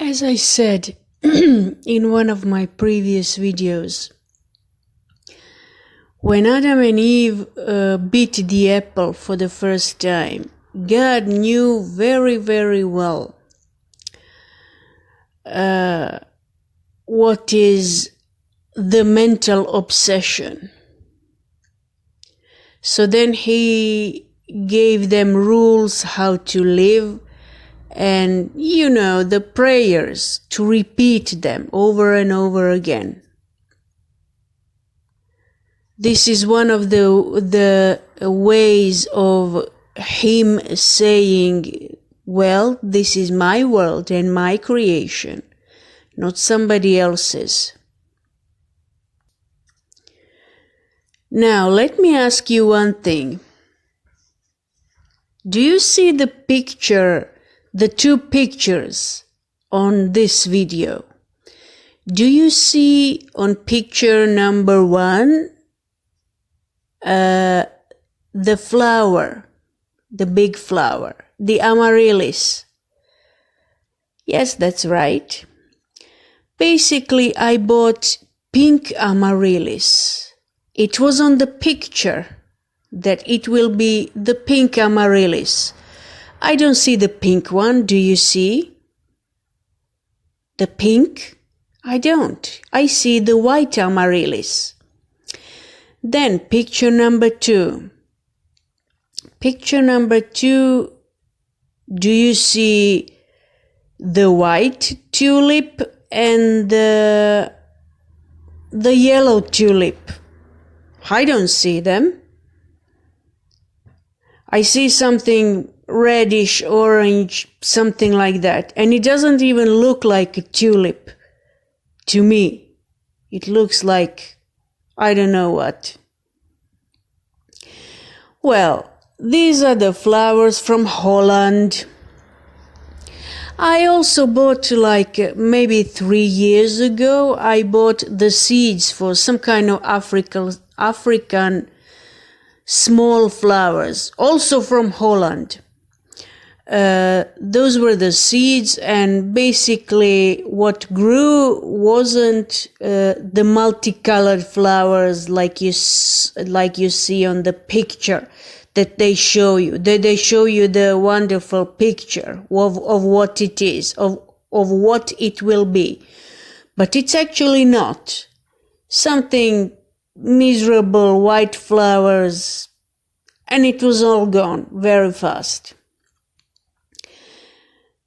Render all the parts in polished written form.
As I said in one of my previous videos, when Adam and Eve bit the apple for the first time, God knew very, very well what is the mental obsession. So then he gave them rules how to live and, the prayers to repeat them over and over again. This is one of the ways of him saying, well, this is my world and my creation, not somebody else's. Now, let me ask you one thing. Do you see the two pictures on this video? Do you see on picture number 1, the flower, the big flower, the Amaryllis? Yes, that's right. Basically, I bought pink Amaryllis. It was on the picture that it will be the pink Amaryllis. I don't see the pink one. Do you see the pink? I don't. I see the white Amaryllis. Then picture number 2. Picture number 2, do you see the white tulip and the yellow tulip? I don't see them. I see something reddish, orange, something like that. And it doesn't even look like a tulip to me. It looks like, I don't know what. Well, these are the flowers from Holland. I also bought maybe 3 years ago, I bought the seeds for some kind of African small flowers, also from Holland. Those were the seeds, and basically what grew wasn't the multicolored flowers like you see on the picture that they show you. They show you the wonderful picture of what it is, of what it will be. But it's actually not. Something miserable, white flowers, and it was all gone very fast.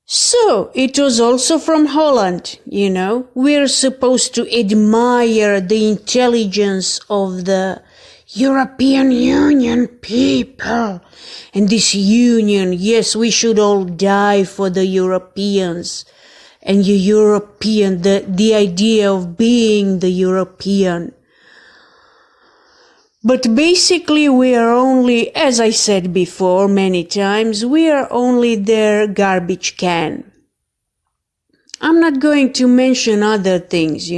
So, it was also from Holland, We're supposed to admire the intelligence of the European Union people. And this union, yes, we should all die for the Europeans. And the idea of being the European. But basically we are only, as I said before many times, we are only their garbage can. I'm not going to mention other things,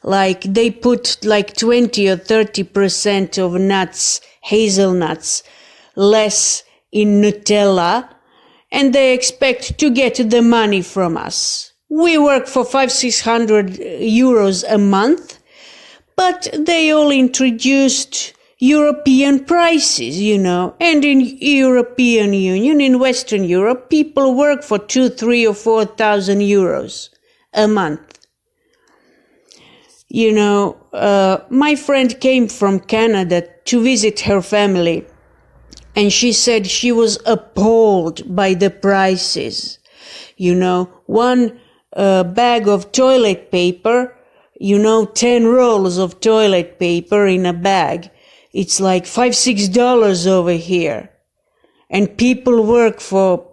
like they put 20 or 30% of nuts, hazelnuts, less in Nutella, and they expect to get the money from us. We work for 500-600 euros a month. But they all introduced European prices, and in European Union, in Western Europe, people work for 2,000, 3,000 or 4,000 euros a month. My friend came from Canada to visit her family, and she said she was appalled by the prices. One bag of toilet paper, 10 rolls of toilet paper in a bag. It's like $5-6 over here. And people work for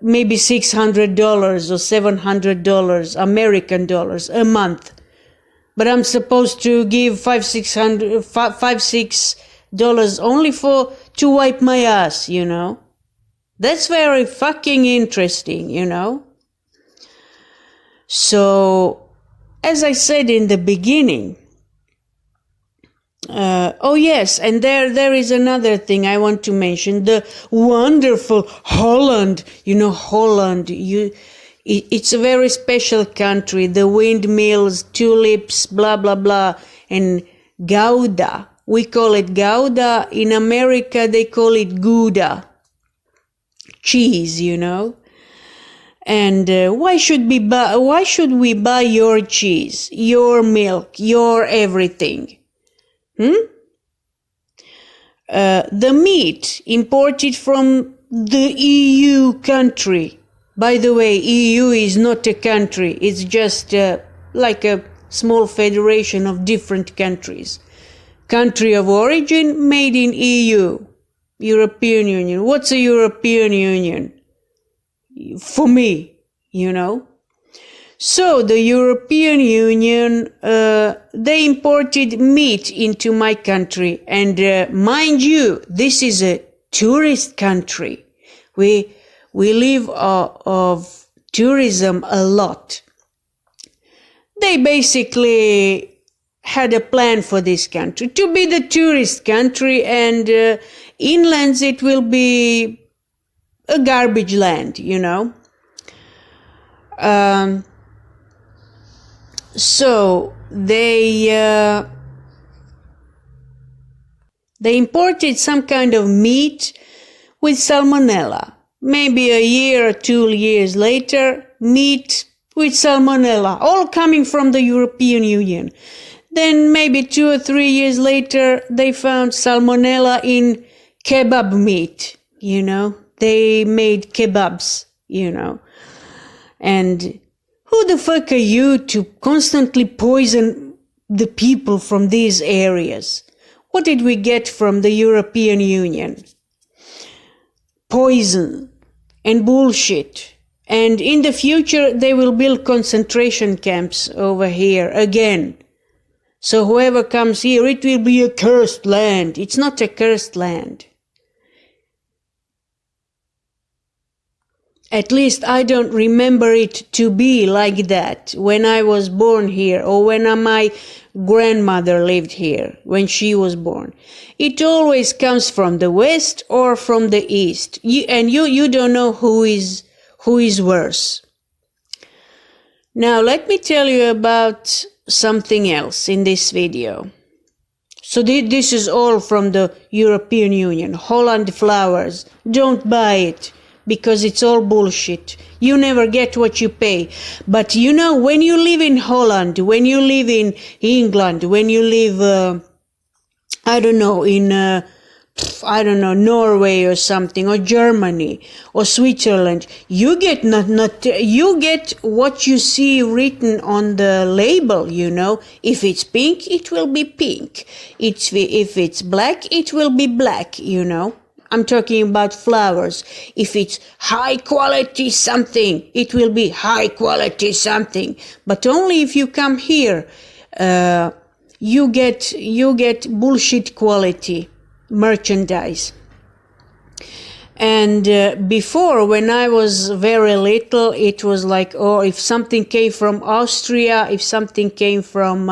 maybe $600 or $700 American dollars a month. But I'm supposed to give $5-6 only to wipe my ass, That's very fucking interesting, So, as I said in the beginning, oh yes, and there is another thing I want to mention, the wonderful Holland. Holland, It's a very special country. The windmills, tulips, blah, blah, blah, and Gouda. We call it Gouda. In America, they call it Gouda. Cheese, you know. And why should we buy your cheese, your milk, your everything? The meat imported from the EU country. By the way, EU is not a country. It's just like a small federation of different countries. Country of origin made in EU, European Union. What's a European Union? For me, you know. So the European Union, they imported meat into my country. And mind you, this is a tourist country. We live of tourism a lot. They basically had a plan for this country to be the tourist country, and inlands it will be a garbage land, you know. So they imported some kind of meat with salmonella. Maybe a year or 2 years later, meat with salmonella, all coming from the European Union. Then maybe 2 or 3 years later, they found salmonella in kebab meat, you know. They made kebabs, you know. And who the fuck are you to constantly poison the people from these areas? What did we get from the European Union? Poison and bullshit. And in the future, they will build concentration camps over here again. So whoever comes here, it will be a cursed land. It's not a cursed land. At least I don't remember it to be like that when I was born here, or when my grandmother lived here, when she was born. It always comes from the west or from the east. You don't know who is worse. Now let me tell you about something else in this video. So this is all from the European Union. Holland flowers. Don't buy it, because it's all bullshit. You never get what you pay. But you know, when you live in Holland, when you live in England, when you live, Norway or something, or Germany, or Switzerland, you get you get what you see written on the label, you know. If it's pink, it will be pink. If it's black, it will be black, you know. I'm talking about flowers. If it's high quality something, it will be high quality something. But only if you come here, you get bullshit quality merchandise. And before, when I was very little, it was like, oh, if something came from Austria, if something came from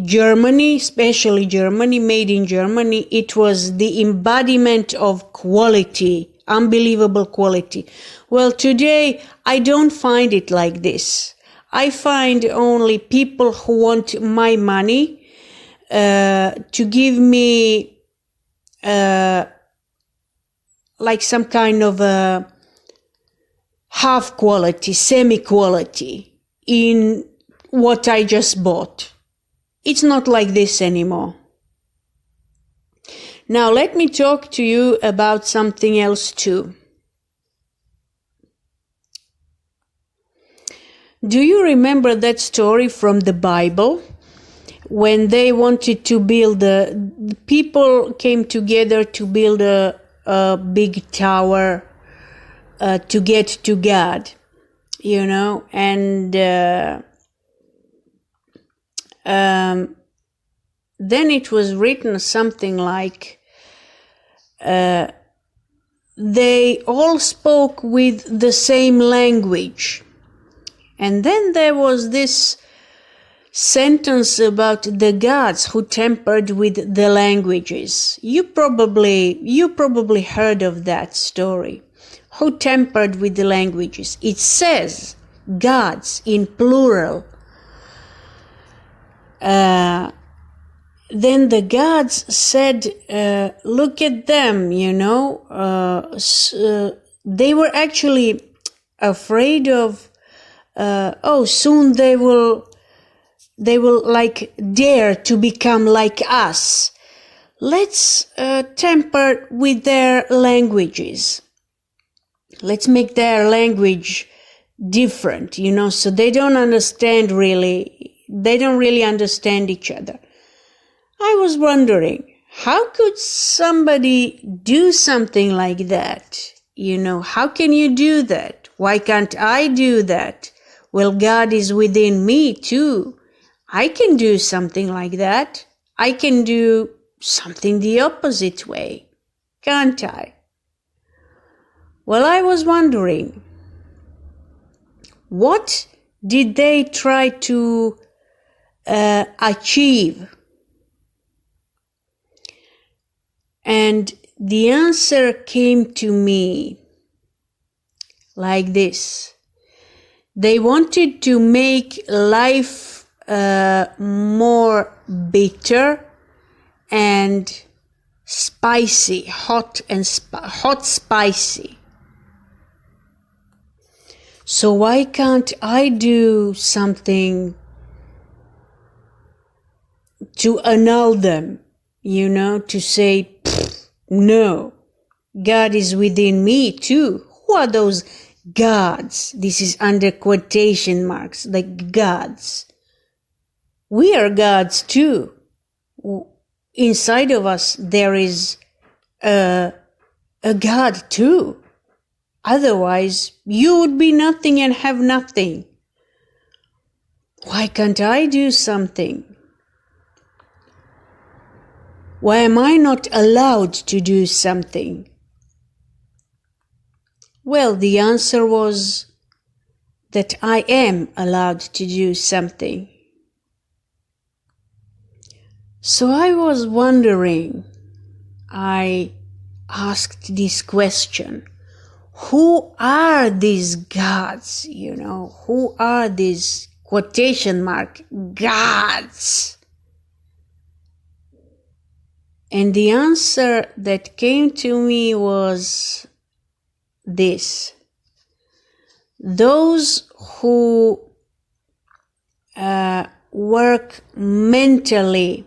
Germany, especially Germany, made in Germany, it was the embodiment of quality, unbelievable quality. Well, today I don't find it like this. I find only people who want my money to give me like some kind of half quality, semi-quality in what I just bought. It's not like this anymore. Now let me talk to you about something else too. Do you remember that story from the Bible? When they wanted to build the people came together to build a big tower to get to God, you know, and then it was written something like they all spoke with the same language. And then there was this sentence about the gods who tampered with the languages. You probably heard of that story. Who tampered with the languages? It says gods in plural. Then the gods said, look at them, they were actually afraid of, soon they will like dare to become like us. Let's tamper with their languages. Let's make their language different, so they don't really understand each other. I was wondering, how could somebody do something like that? How can you do that? Why can't I do that? Well, God is within me too. I can do something like that. I can do something the opposite way, can't I? Well, I was wondering, what did they try to achieve? And the answer came to me like this. They wanted to make life more bitter and spicy, hot spicy. So why can't I do something to annul them, to say, no, God is within me too. Who are those gods? This is under quotation marks, like gods. We are gods too. Inside of us there is a God too. Otherwise you would be nothing and have nothing. Why can't I do something? Why am I not allowed to do something? Well, the answer was that I am allowed to do something. So I was wondering, I asked this question, who are these gods, who are these quotation mark gods? And the answer that came to me was this. Those who work mentally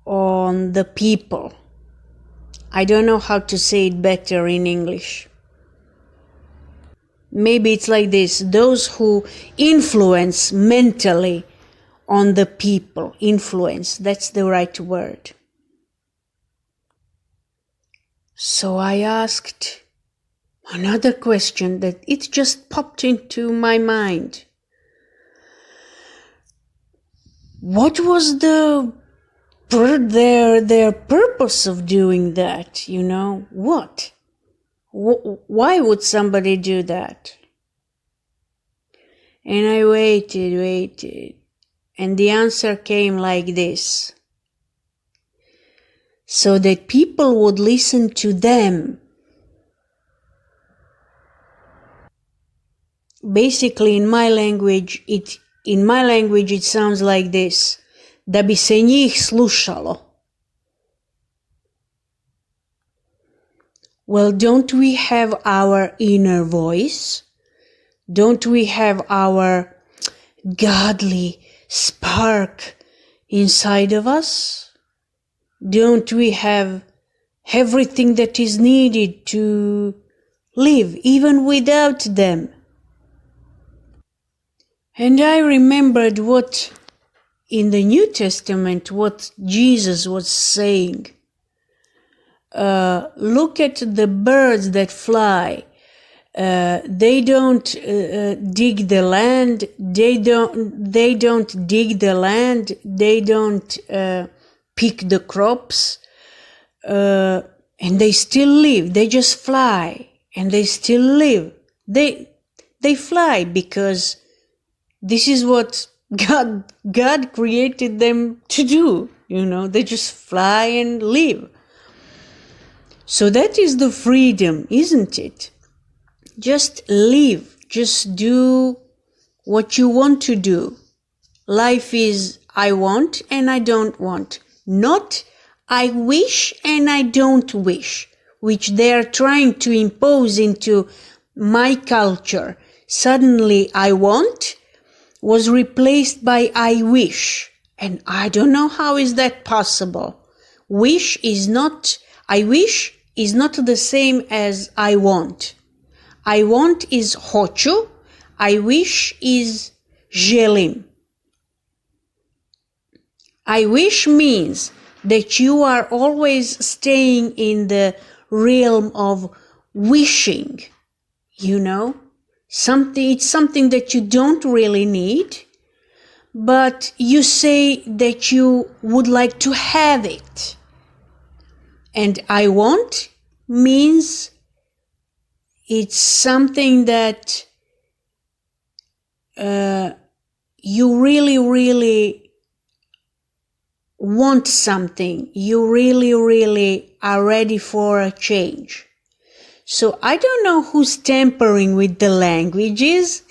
on the people. I don't know how to say it better in English. Maybe it's like this. Those who influence mentally on the people. Influence, that's the right word. So I asked another question that it just popped into my mind. What was their purpose of doing that, What? Why would somebody do that? And I waited. And the answer came like this. So that people would listen to them. Basically, in my language, it sounds like this. Da bi se njih slušalo. Well, don't we have our inner voice? Don't we have our godly spark inside of us? Don't we have everything that is needed to live even without them? And I remembered what in the New Testament, what Jesus was saying. Look at the birds that fly. They don't dig the land. They don't dig the land. They don't pick the crops. And they still live. They just fly, and they still live. They fly because this is what God created them to do. They just fly and live. So that is the freedom, isn't it? Just live, just do what you want to do. Life is I want and I don't want, not I wish and I don't wish, which they are trying to impose into my culture. Suddenly I want was replaced by I wish, and I don't know how is that possible. I wish is not the same as I want. I want is hoću, I wish is želim. I wish means that you are always staying in the realm of wishing, you know. It's something that you don't really need, but you say that you would like to have it. And I want means it's something that you really, really want something. You really, really are ready for a change. So I don't know who's tampering with the languages,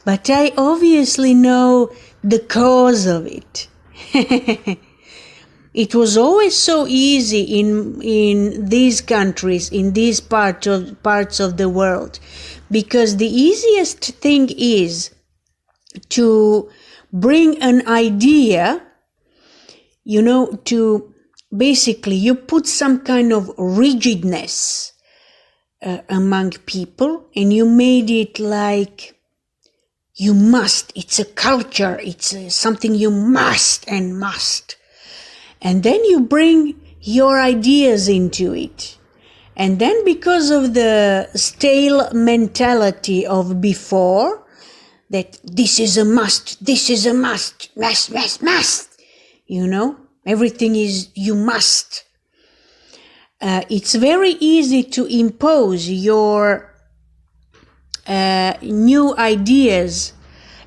but I obviously know the cause of it. It was always so easy in these countries, in these parts of the world, because the easiest thing is to bring an idea, you know, to basically you put some kind of rigidness among people, and you made it like you must, it's a culture, it's something you must and must. And then you bring your ideas into it. And then because of the stale mentality of before, that this is a must, must, you know, everything is you must. It's very easy to impose your new ideas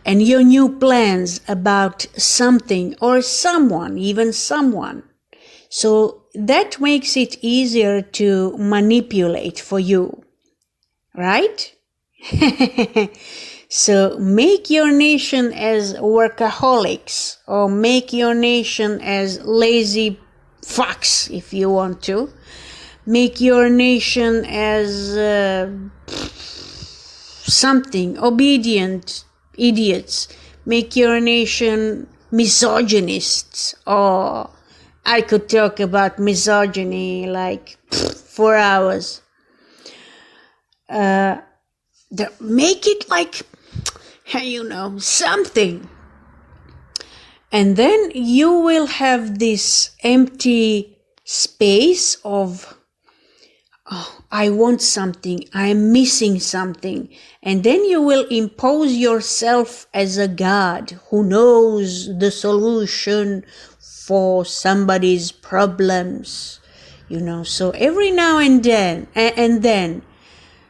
and your new plans about something or someone, even someone. So that makes it easier to manipulate for you, right? So make your nation as workaholics, or make your nation as lazy fucks if you want to. Make your nation as something, obedient idiots. Make your nation misogynists. Or I could talk about misogyny like for hours. Make it like, you know, something. And then you will have this empty space of, oh, I want something, I am missing something. And then you will impose yourself as a God who knows the solution for somebody's problems, you know. So every now and then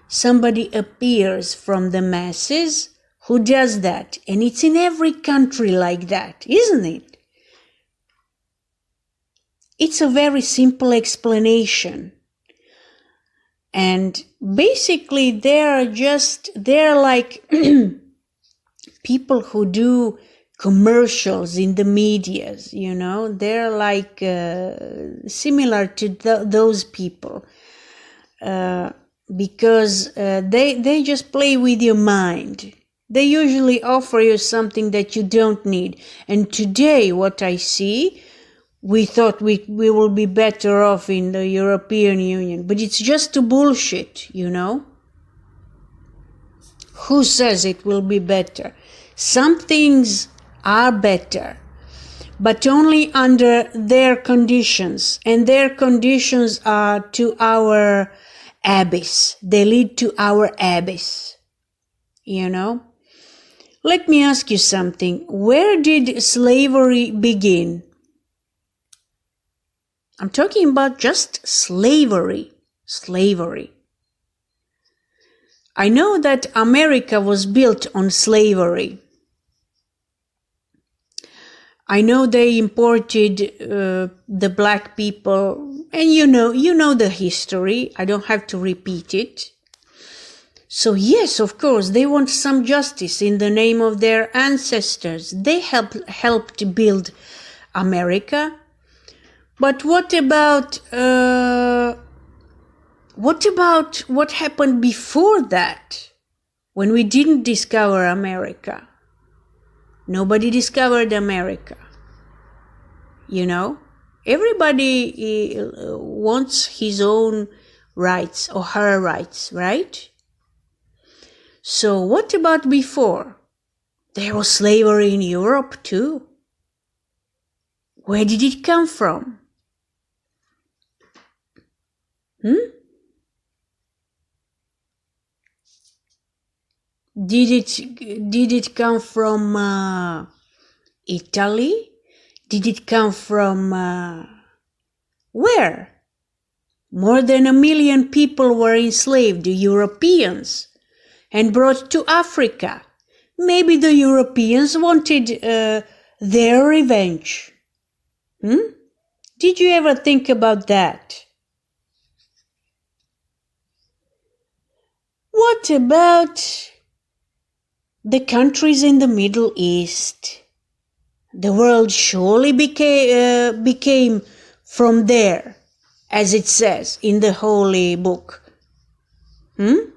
somebody appears from the masses who does that. And it's in every country like that, isn't it? It's a very simple explanation. And basically they're like people who do commercials in the medias, you know. They're like similar to those people. Because they just play with your mind. They usually offer you something that you don't need. And today, what I see, we thought we will be better off in the European Union. But it's just a bullshit, you know. Who says it will be better? Some things are better, but only under their conditions. And their conditions are to our abyss. They lead to our abyss, you know. Let me ask you something. Where did slavery begin? I'm talking about just slavery. Slavery. I know that America was built on slavery. I know they imported the black people And you know the history. I don't have to repeat it. So yes, of course, they want some justice in the name of their ancestors. They helped build America. But what about what happened before that, when we didn't discover America? Nobody discovered America. You know, everybody wants his own rights or her rights, right? So what about before? There was slavery in Europe too. Where did it come from? Did it come from Italy? Did it come from where? More than 1 million people were enslaved, Europeans, and brought to Africa. Maybe the Europeans wanted their revenge. Did you ever think about that? What about the countries in the Middle East? The world surely became from there, as it says in the Holy Book. I'm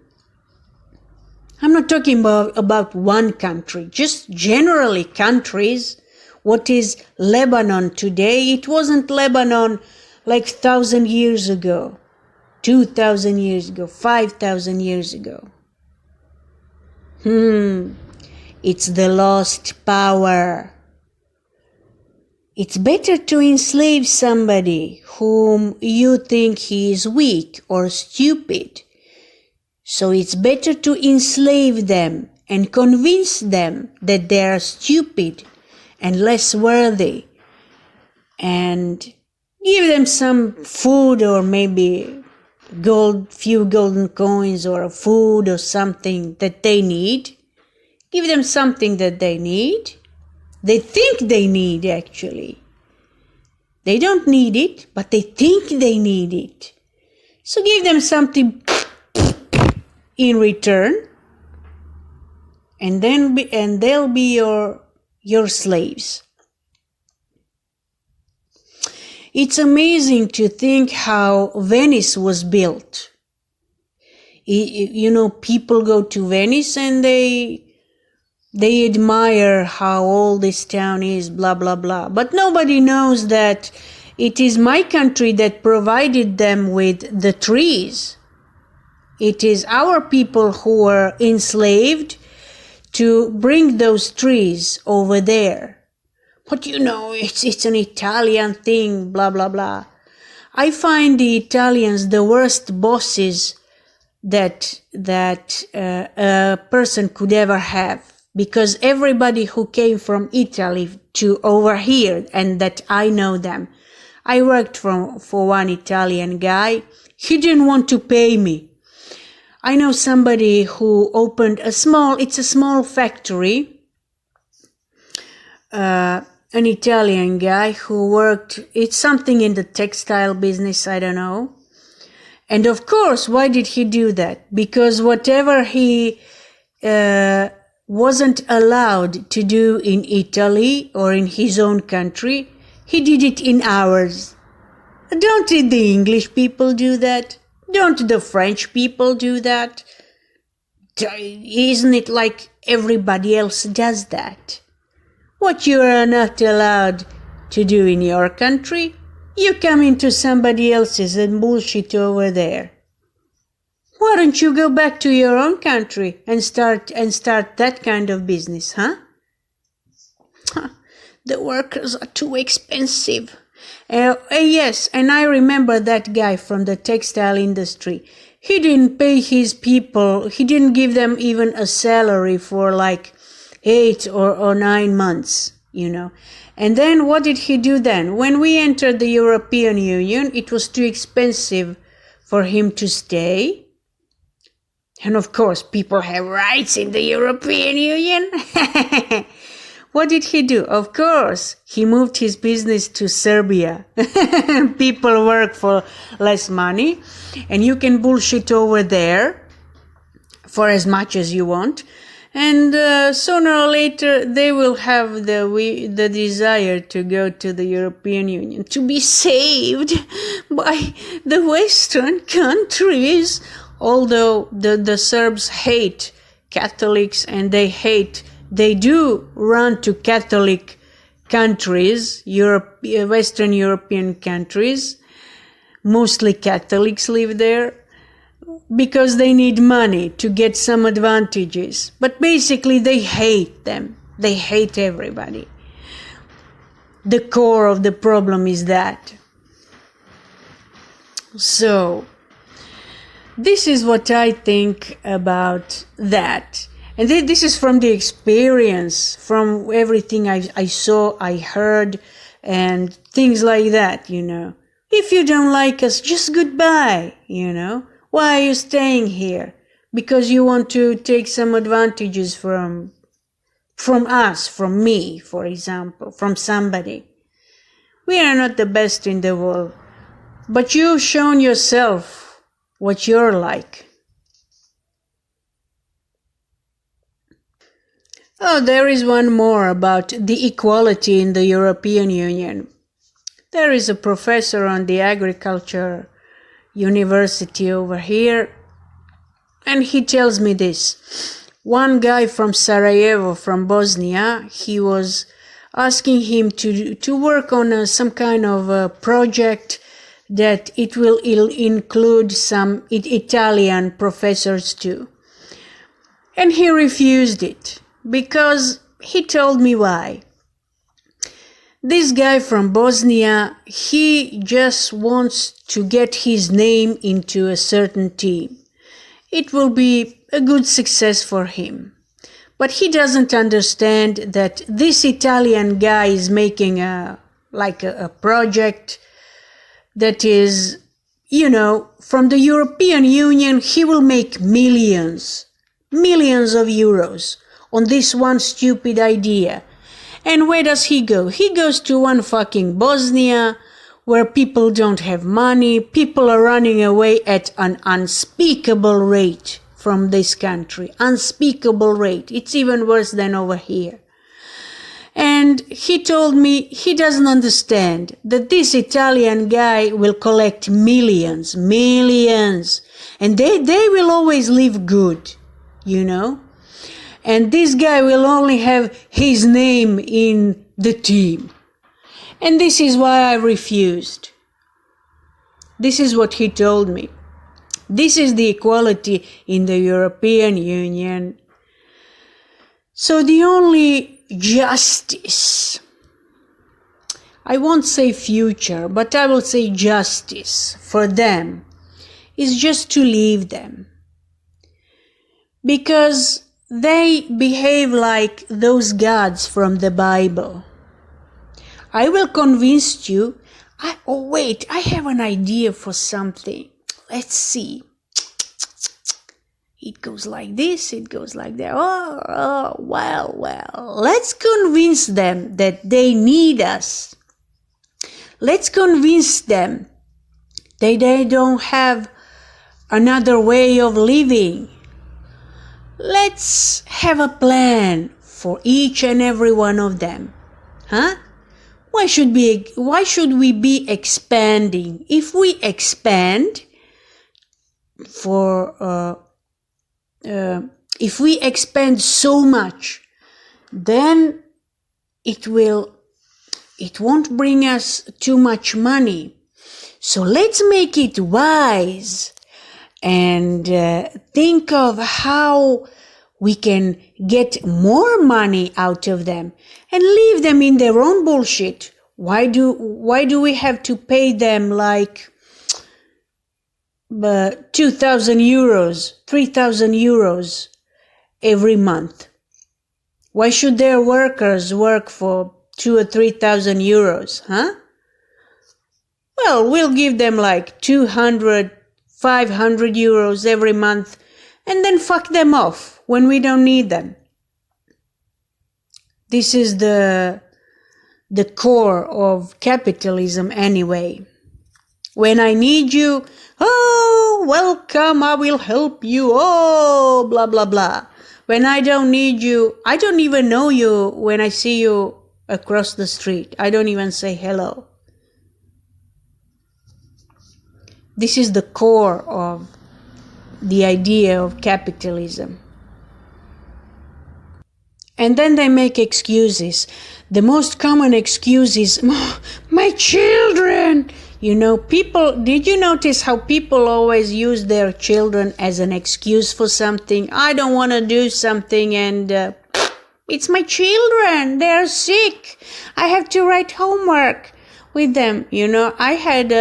not talking about one country, just generally countries. What is Lebanon today? It wasn't Lebanon like 1,000 years ago, 2,000 years ago, 5,000 years ago. It's the lost power. It's better to enslave somebody whom you think he is weak or stupid. So it's better to enslave them and convince them that they are stupid and less worthy, and give them some food or maybe few golden coins or food or something that they need. Give them something that they need. They think they need, actually. They don't need it, but they think they need it. So give them something in return, and they'll be your slaves. It's amazing to think how Venice was built. You know, people go to Venice and they admire how old this town is, blah, blah, blah. But nobody knows that it is my country that provided them with the trees. It is our people who were enslaved to bring those trees over there. But you know, it's an Italian thing, blah, blah, blah. I find the Italians the worst bosses that a person could ever have. Because everybody who came from Italy to over here, and that I know them, I worked for one Italian guy. He didn't want to pay me. I know somebody who opened a small factory, an Italian guy who worked, it's something in the textile business, I don't know. And of course, why did he do that? Because whatever he wasn't allowed to do in Italy or in his own country, he did it in ours. Don't the English people do that? Don't the French people do that? Isn't it like everybody else does that? What you are not allowed to do in your country, you come into somebody else's and bullshit over there. Why don't you go back to your own country and start that kind of business, huh? The workers are too expensive. Yes, and I remember that guy from the textile industry. He didn't pay his people, he didn't give them even a salary for like 8 or 9 months, you know. And then what did he do then? When we entered the European Union, it was too expensive for him to stay. And of course, people have rights in the European Union. What did he do? Of course, he moved his business to Serbia. People work for less money, and you can bullshit over there for as much as you want. And sooner or later, they will have the desire to go to the European Union, to be saved by the Western countries. Although the Serbs hate Catholics, and they do run to Catholic countries, Western European countries. Mostly Catholics live there, because they need money to get some advantages. But basically they hate them. They hate everybody. The core of the problem is that. So, this is what I think about that. And this is from the experience, from everything I saw, I heard, and things like that, you know. If you don't like us, just goodbye, you know. Why are you staying here? Because you want to take some advantages from us, from me, for example, from somebody. We are not the best in the world, but you've shown yourself what you're like. Oh, there is one more about the equality in the European Union. There is a professor on the agriculture university over here, and he tells me this. One guy from Sarajevo, from Bosnia, he was asking him to work on some kind of a project that it will include some Italian professors too. And he refused it, because he told me why. This guy from Bosnia, he just wants to get his name into a certain team. It will be a good success for him. But he doesn't understand that this Italian guy is making a project that is, you know, from the European Union, he will make millions of euros on this one stupid idea. And where does he go? He goes to one fucking Bosnia, where people don't have money. People are running away at an unspeakable rate from this country. Unspeakable rate. It's even worse than over here. And he told me he doesn't understand that this Italian guy will collect millions. And they will always live good, you know. And this guy will only have his name in the team. And this is why I refused. This is what he told me. This is the equality in the European Union. So the only justice, I won't say future, but I will say justice for them, is just to leave them. Because they behave like those gods from the Bible. I will convince you. Wait, I have an idea for something. Let's see. It goes like this, it goes like that. Well. Let's convince them that they need us. Let's convince them that they don't have another way of living. Let's have a plan for each and every one of them. Huh? Why should we be expanding? If we expand if we expand so much, then it won't bring us too much money. So let's make it wise and think of how we can get more money out of them and leave them in their own bullshit. Why do we have to pay them like 2,000 euros, 3,000 euros every month? Why should their workers work for 2,000 or 3,000 euros, huh? Well, we'll give them like 200, 500 euros every month and then fuck them off when we don't need them. This is the core of capitalism anyway. When I need you, oh, welcome, I will help you, oh, blah, blah, blah. When I don't need you, I don't even know you when I see you across the street. I don't even say hello. This is the core of the idea of capitalism. And then they make excuses. The most common excuse is, my children. You know, did you notice how people always use their children as an excuse for something? I don't want to do something and it's my children. They're sick. I have to write homework with them. You know, I had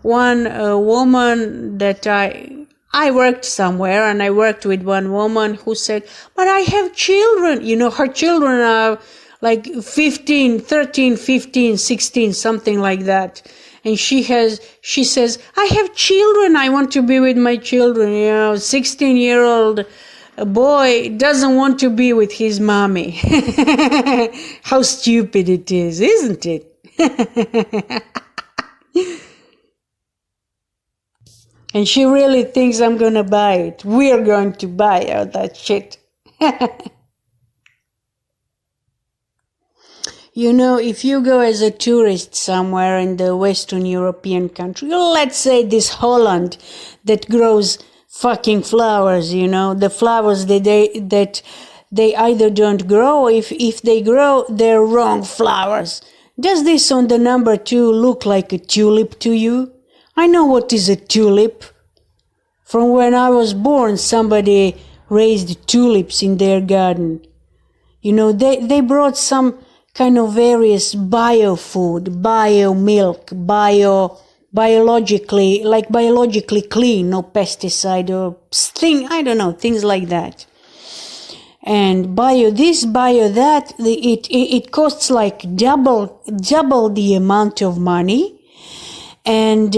one woman that I worked somewhere and I worked with one woman who said, but I have children. You know, her children are like 13, 15, 16, something like that. And she says, I have children. I want to be with my children. You know, 16-year-old boy doesn't want to be with his mommy. How stupid it is, isn't it? And she really thinks I'm going to buy it. We're going to buy all that shit. You know, if you go as a tourist somewhere in the Western European country, let's say this Holland that grows fucking flowers, you know, the flowers that they either don't grow, if they grow, they're wrong flowers. Does this on the number 2 look like a tulip to you? I know what is a tulip. From when I was born, somebody raised tulips in their garden. You know, they brought some kind of various bio-food, bio-milk, biologically clean, no pesticide or I don't know, things like that. And bio this, bio that, it costs like double the amount of money. And,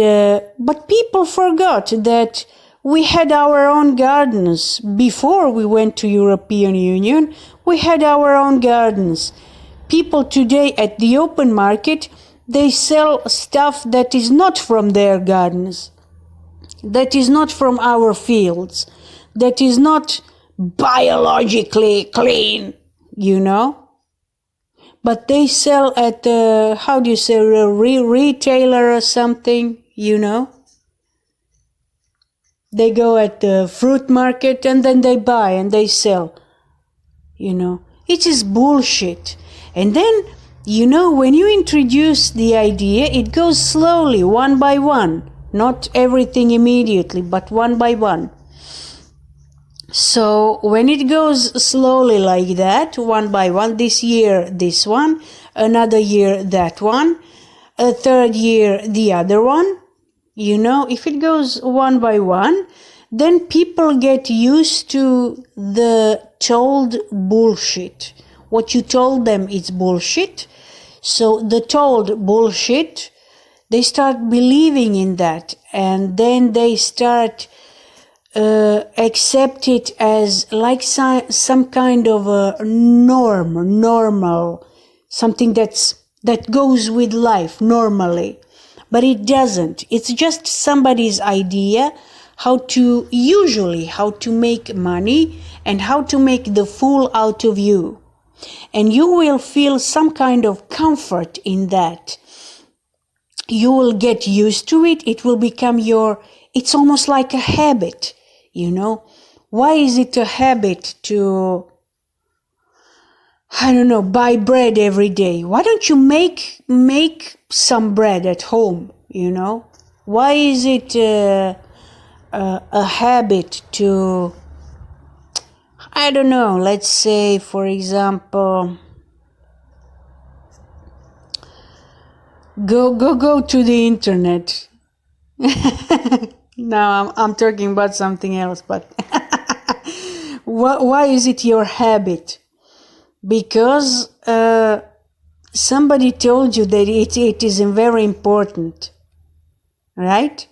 but people forgot that we had our own gardens. Before we went to European Union, we had our own gardens. People today at the open market, they sell stuff that is not from their gardens, that is not from our fields, that is not biologically clean, you know. But they sell at a retailer or something, you know. They go at the fruit market and then they buy and they sell, you know. It is bullshit. And then, you know, when you introduce the idea, it goes slowly, one by one. Not everything immediately, but one by one. So when it goes slowly like that, one by one, this year this one, another year that one, a third year the other one, you know, if it goes one by one, then people get used to the told bullshit. What you told them is bullshit. So the told bullshit, they start believing in that, and then they start accept it as like some kind of a normal, something that goes with life normally. But it doesn't. It's just somebody's idea how to make money and how to make the fool out of you. And you will feel some kind of comfort in that. You will get used to it. It will become it's almost like a habit, you know. Why is it a habit to, I don't know, buy bread every day? Why don't you make some bread at home, you know? Why is it a habit to, I don't know, let's say, for example, go to the internet. Now I'm talking about something else, but why is it your habit? Because somebody told you that it is very important, right?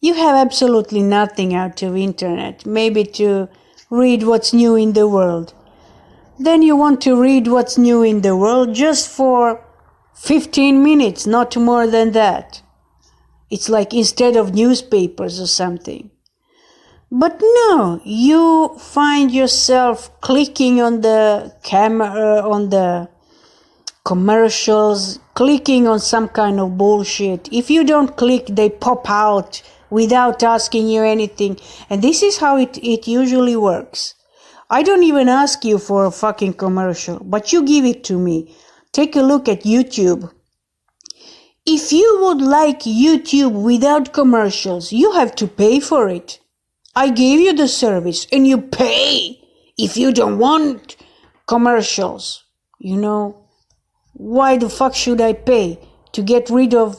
You have absolutely nothing out of internet, maybe to read what's new in the world. then you want to read what's new in the world just for 15 minutes, not more than that. It's like instead of newspapers or something. But no, you find yourself clicking on the camera, on the commercials, clicking on some kind of bullshit. If you don't click, they pop out without asking you anything. And this is how it usually works. I don't even ask you for a fucking commercial, but you give it to me. Take a look at YouTube. If you would like YouTube without commercials, you have to pay for it. I gave you the service and you pay if you don't want commercials. You know, why the fuck should I pay to get rid of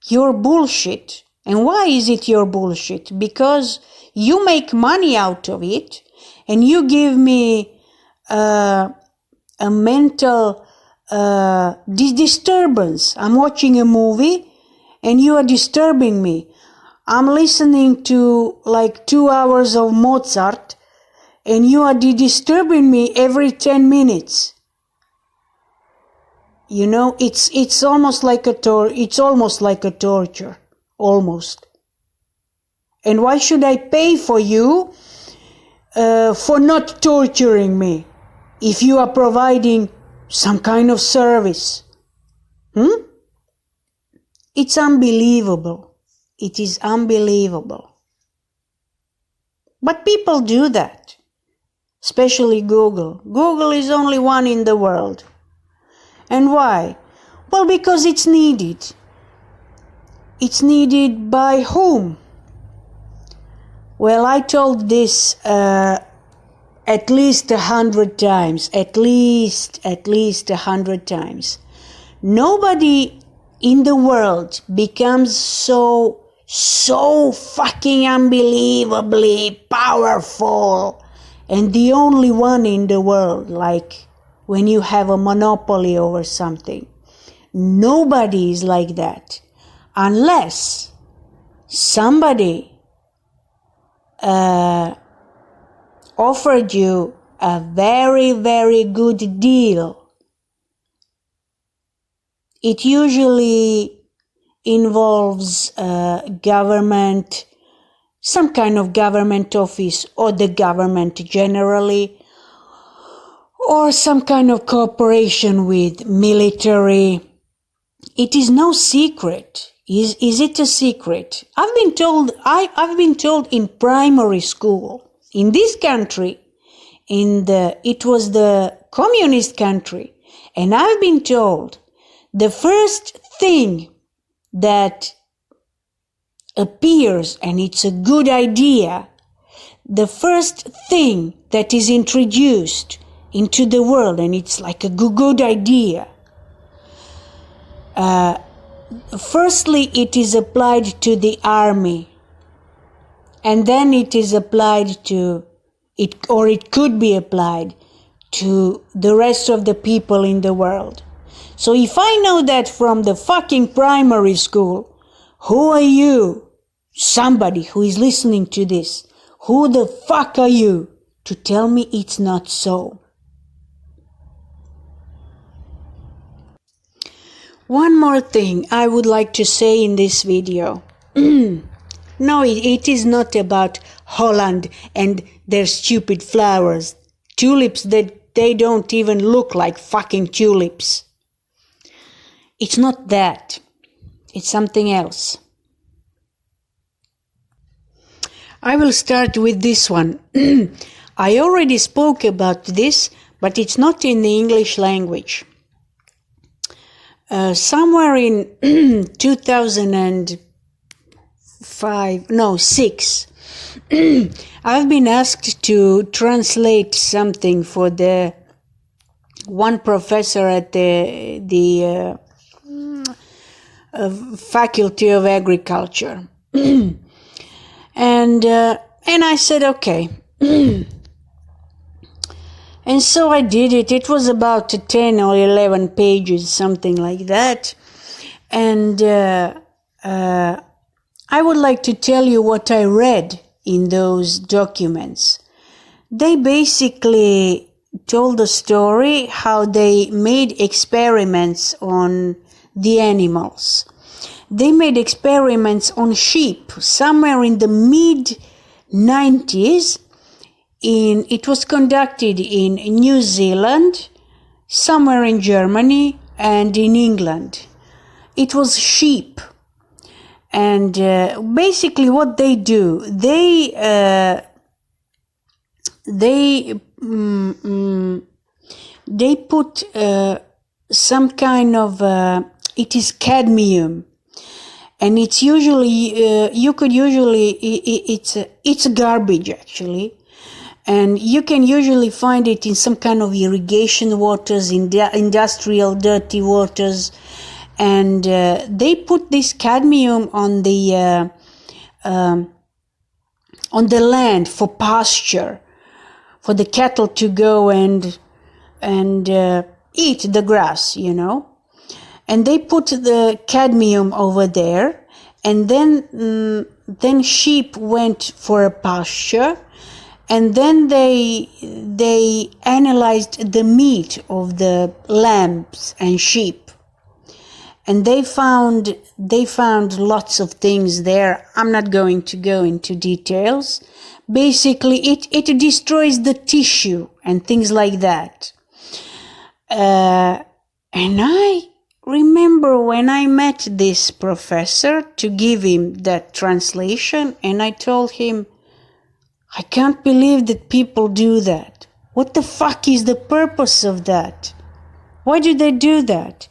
your bullshit? And why is it your bullshit? Because you make money out of it and you give me a mental disturbance. I'm watching a movie and you are disturbing me. I'm listening to like 2 hours of Mozart and you are disturbing me every 10 minutes. You know, it's almost like a torture. Almost. And why should I pay for you for not torturing me if you are providing some kind of service? It's unbelievable. It is unbelievable. But people do that, especially Google. Google is only one in the world. And why? Well, because it's needed. It's needed by whom? Well, I told this at least 100 times. At least 100 times. Nobody in the world becomes so fucking unbelievably powerful and the only one in the world, like when you have a monopoly over something. Nobody is like that unless somebody offered you a very, very good deal. It usually involves government, some kind of government office or the government generally, or some kind of cooperation with military. It is no secret. Is it a secret? I've been told in primary school in this country, it was the communist country, and I've been told the first thing that appears, and it's a good idea, the first thing that is introduced into the world, and it's like a good idea, firstly it is applied to the army, and then it is applied to it, or it could be applied to the rest of the people in the world. So if I know that from the fucking primary school, who are you, somebody who is listening to this, who the fuck are you to tell me it's not so? One more thing I would like to say in this video. No, it is not about Holland and their stupid flowers. Tulips that they don't even look like fucking tulips. It's not that. It's something else. I will start with this one. I already spoke about this, but it's not in the English language. Somewhere in 2006, I've been asked to translate something for the one professor at the Faculty of Agriculture. And I said, okay. And so I did it. It was about 10 or 11 pages, something like that. And I would like to tell you what I read in those documents. They basically told the story how they made experiments on the animals. They made experiments on sheep somewhere in the mid-90s. It was conducted in New Zealand, somewhere in Germany, and in England. It was sheep. And basically what they do, they put some kind of, it is cadmium. And it's usually, it's garbage actually. And you can usually find it in some kind of irrigation waters, industrial dirty waters. And they put this cadmium on the land for pasture, for the cattle to go and eat the grass, you know. And they put the cadmium over there, and then sheep went for a pasture, and then they analyzed the meat of the lambs and sheep, and they found lots of things there. I'm not going to go into details. Basically, it destroys the tissue and things like that. And I remember when I met this professor to give him that translation, and I told him, I can't believe that people do that. What the fuck is the purpose of that? Why do they do that?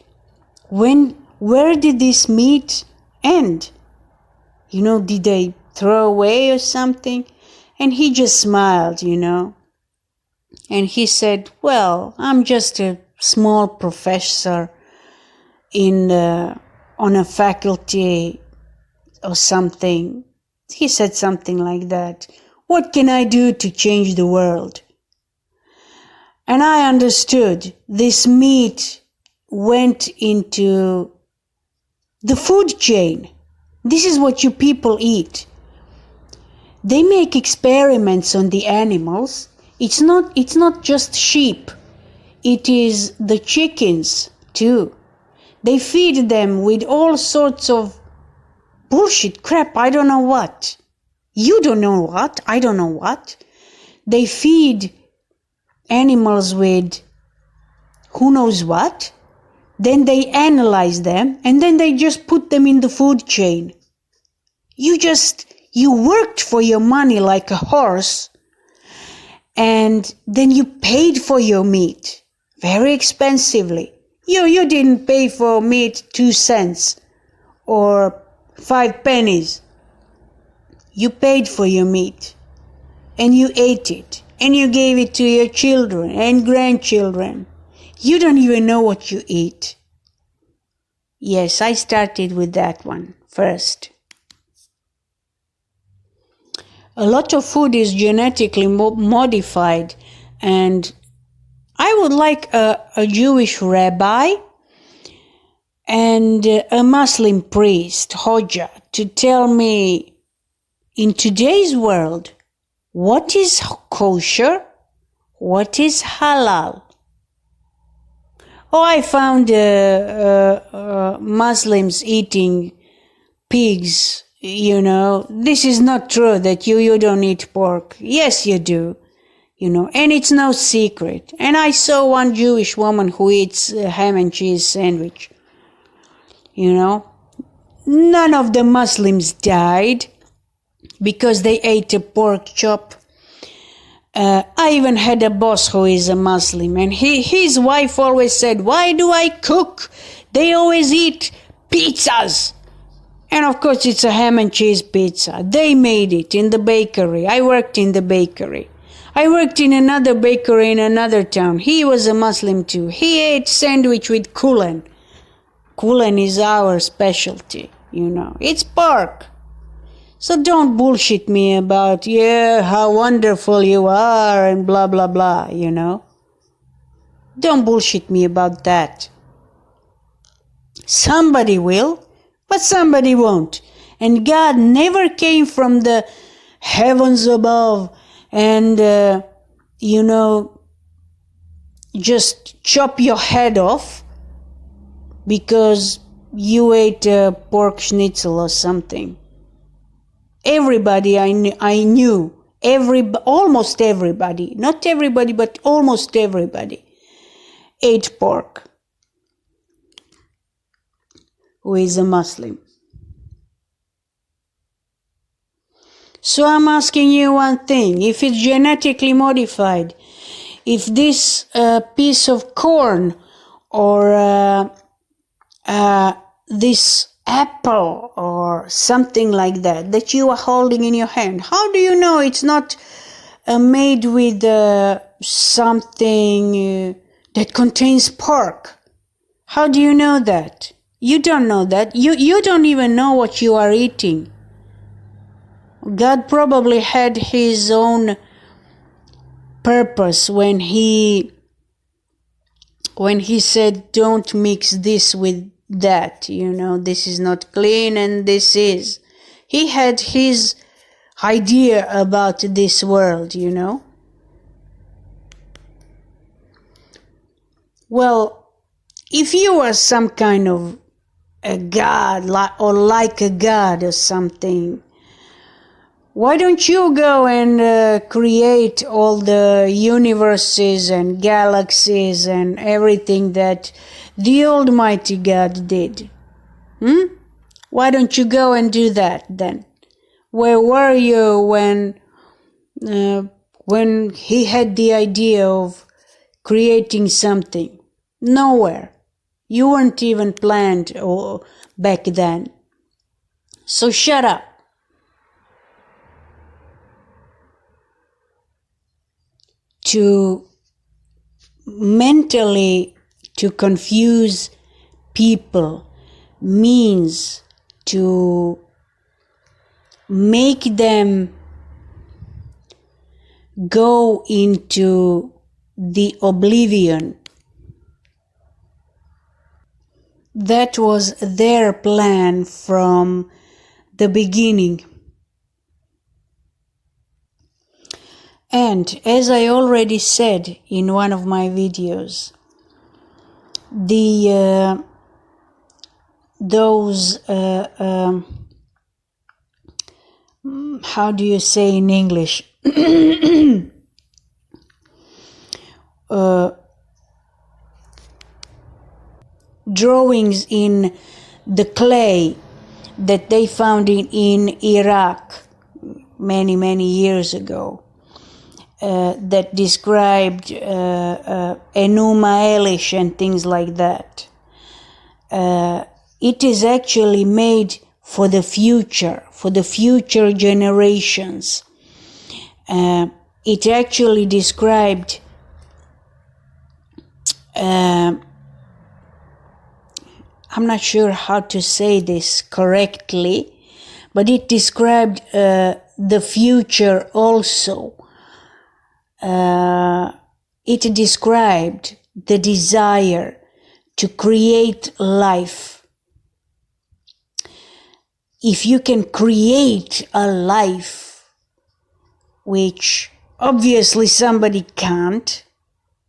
Where did this meat end? You know, did they throw away or something? And he just smiled, you know. And he said, well, I'm just a small professor on a faculty or something. He said something like that. What can I do to change the world? And I understood this meat went into the food chain. This is what you people eat. They make experiments on the animals. It's not just sheep. It is the chickens too. They feed them with all sorts of bullshit crap. I don't know what. You don't know what. I don't know what. They feed animals with who knows what. Then they analyze them, and then they just put them in the food chain. You worked for your money like a horse, and then you paid for your meat very expensively. You didn't pay for meat 2 cents or 5 pennies. You paid for your meat, and you ate it, and you gave it to your children and grandchildren. You don't even know what you eat. Yes, I started with that one first. A lot of food is genetically modified, and I would like a Jewish rabbi and a Muslim priest, Hoja, to tell me, in today's world, what is kosher, what is halal. Oh, I found Muslims eating pigs, you know. This is not true that you don't eat pork. Yes, you do, you know, and it's no secret. And I saw one Jewish woman who eats a ham and cheese sandwich, you know. None of the Muslims died because they ate a pork chop. I even had a boss who is a Muslim, and his wife always said, why do I cook? They always eat pizzas. And of course it's a ham and cheese pizza. They made it in the bakery. I worked in the bakery. I worked in another bakery in another town. He was a Muslim too. He ate sandwich with kulen. Kulen is our specialty, you know. It's pork. So don't bullshit me about, yeah, how wonderful you are and blah, blah, blah, you know. Don't bullshit me about that. Somebody will, but somebody won't. And God never came from the heavens above and, you know, just chop your head off because you ate a pork schnitzel or something. Everybody I knew, almost everybody, not everybody, but almost everybody ate pork who is a Muslim. So I'm asking you one thing. If it's genetically modified, if this piece of corn or this apple or something like that you are holding in your hand, how do you know it's not made with something that contains pork? How do you know that? You don't know that. You don't even know what you are eating. God probably had his own purpose when he said don't mix this with that, this is not clean and this is. He had his idea about this world, Well, if you are some kind of a god or like a god or something, why don't you go and create all the universes and galaxies and everything that the Almighty God did? Why don't you go and do that then? Where were you when he had the idea of creating something? Nowhere. You weren't even planned back then. So shut up. To mentally to confuse people means to make them go into the oblivion. That was their plan from the beginning. And as I already said in one of my videos, how do you say in English? Drawings in the clay that they found in Iraq many years ago. That described Enuma Elish and things like that. It is actually made for the future generations. It actually described I'm not sure how to say this correctly, but it described the future also. It described the desire to create life. If you can create a life, which obviously somebody can't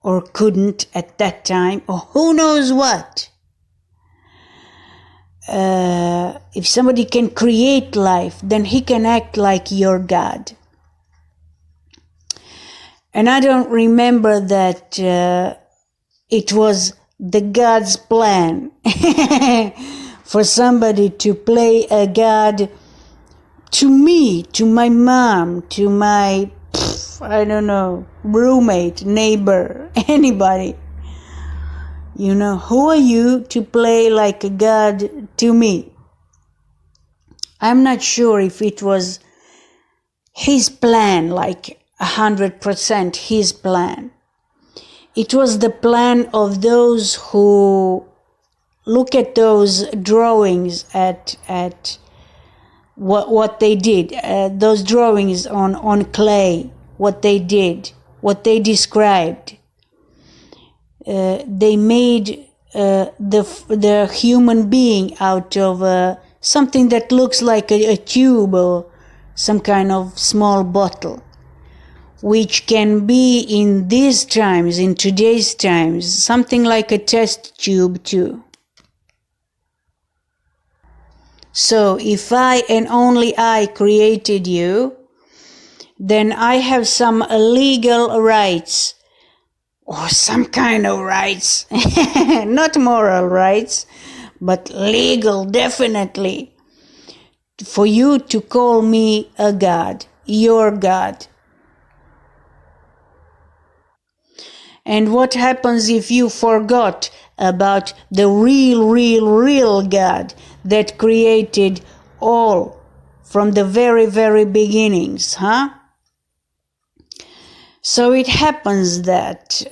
or couldn't at that time, or who knows what. If somebody can create life, then he can act like your God. And I don't remember that it was the God's plan for somebody to play a God to me, to my mom, to my, roommate, neighbor, anybody. Who are you to play like a God to me? I'm not sure if it was his plan, like 100% his plan. It was the plan of those who look at those drawings at what they did, those drawings on clay, what they did, what they described. They made the human being out of something that looks like a tube or some kind of small bottle. which can be in these times, in today's times, something like a test tube too. So if I and only I created you, then I have some legal rights, or some kind of rights, not moral rights, but legal, definitely, for you to call me a God, your God. And what happens if you forgot about the real God that created all from the very, very beginnings, huh? So it happens that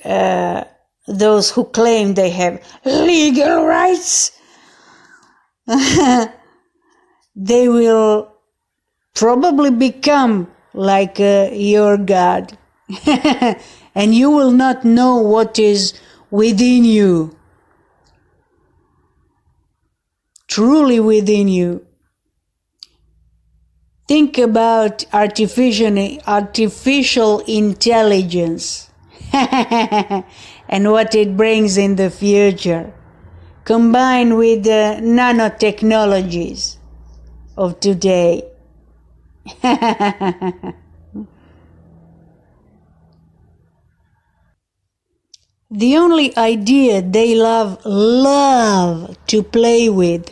those who claim they have legal rights, they will probably become like your God. And you will not know what is within you, truly within you. Think about artificial intelligence and what it brings in the future, combined with the nanotechnologies of today. The only idea they love to play with,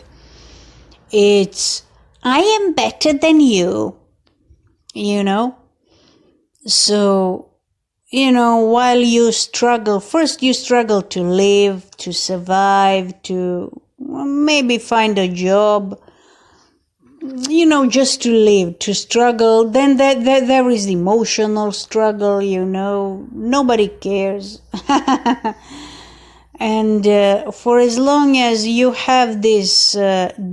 it's, I am better than you, So, while you struggle, first you struggle to live, to survive, to maybe find a job, just to live, to struggle. Then there is emotional struggle, nobody cares. And for as long as you have this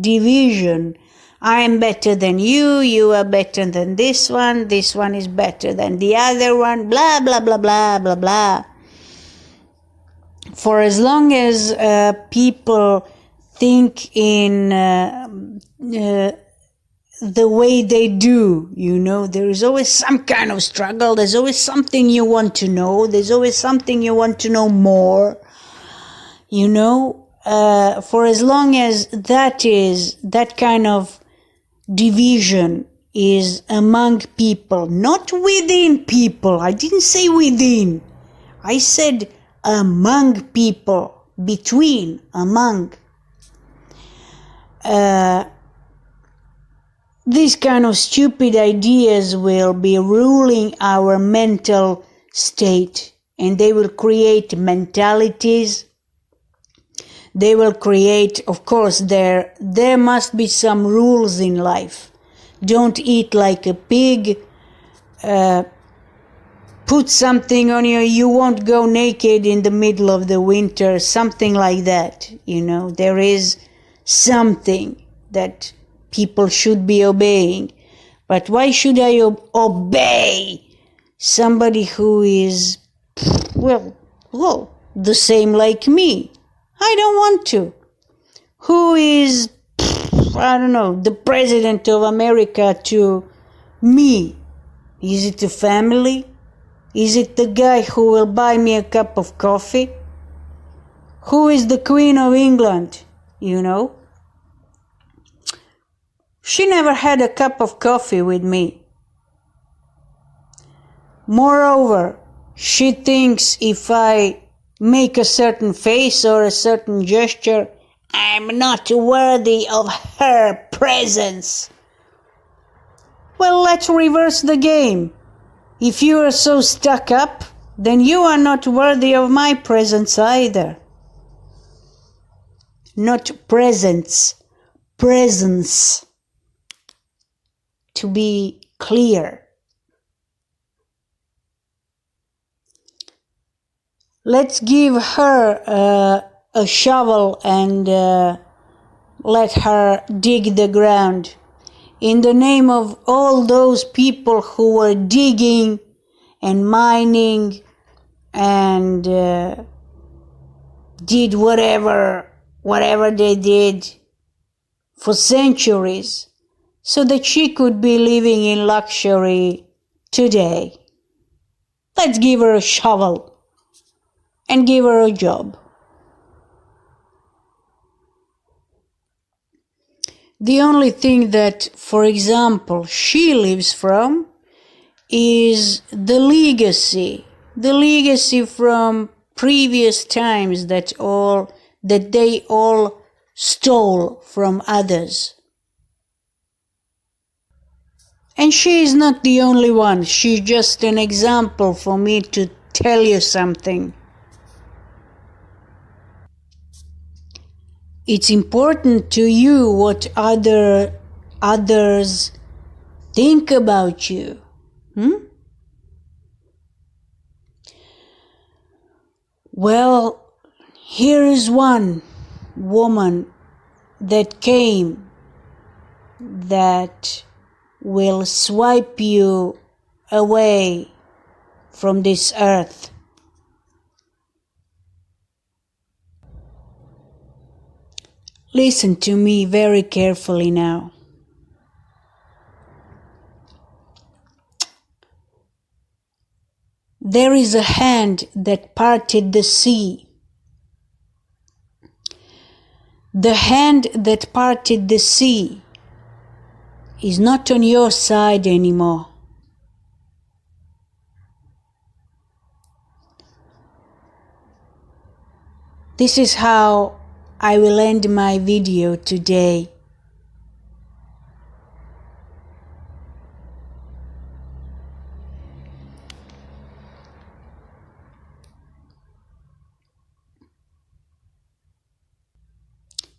division, I am better than you are better than this one is better than the other one, blah, blah, blah, blah, blah, blah. For as long as people think in the way they do, there is always some kind of struggle. There's always something you want to know. There's always something you want to know more. For as long as that kind of division is among people, not within people. I didn't say within. I said among people, between, among. These kind of stupid ideas will be ruling our mental state, and they will create mentalities. They will create, of course, there must be some rules in life. Don't eat like a pig. Put something on you won't go naked in the middle of the winter, something like that. There is something that people should be obeying. But why should I obey somebody who is, the same like me? I don't want to. Who is, the president of America to me? Is it the family? Is it the guy who will buy me a cup of coffee? Who is the Queen of England? She never had a cup of coffee with me. Moreover, she thinks if I make a certain face or a certain gesture, I'm not worthy of her presence. Well, let's reverse the game. If you are so stuck up, then you are not worthy of my presence either. Not presence, presence. To be clear. Let's give her a shovel and let her dig the ground. In the name of all those people who were digging and mining and did whatever they did for centuries, so that she could be living in luxury today. Let's give her a shovel and give her a job. The only thing that, for example, she lives from is the legacy from previous times that they all stole from others. And she is not the only one. She's just an example for me to tell you something. It's important to you what others think about you. Well, here is one woman that came that will swipe you away from this earth. Listen to me very carefully now. There is a hand that parted the sea. The hand that parted the sea is not on your side anymore. This is how I will end my video today.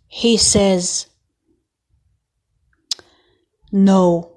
He says, "No,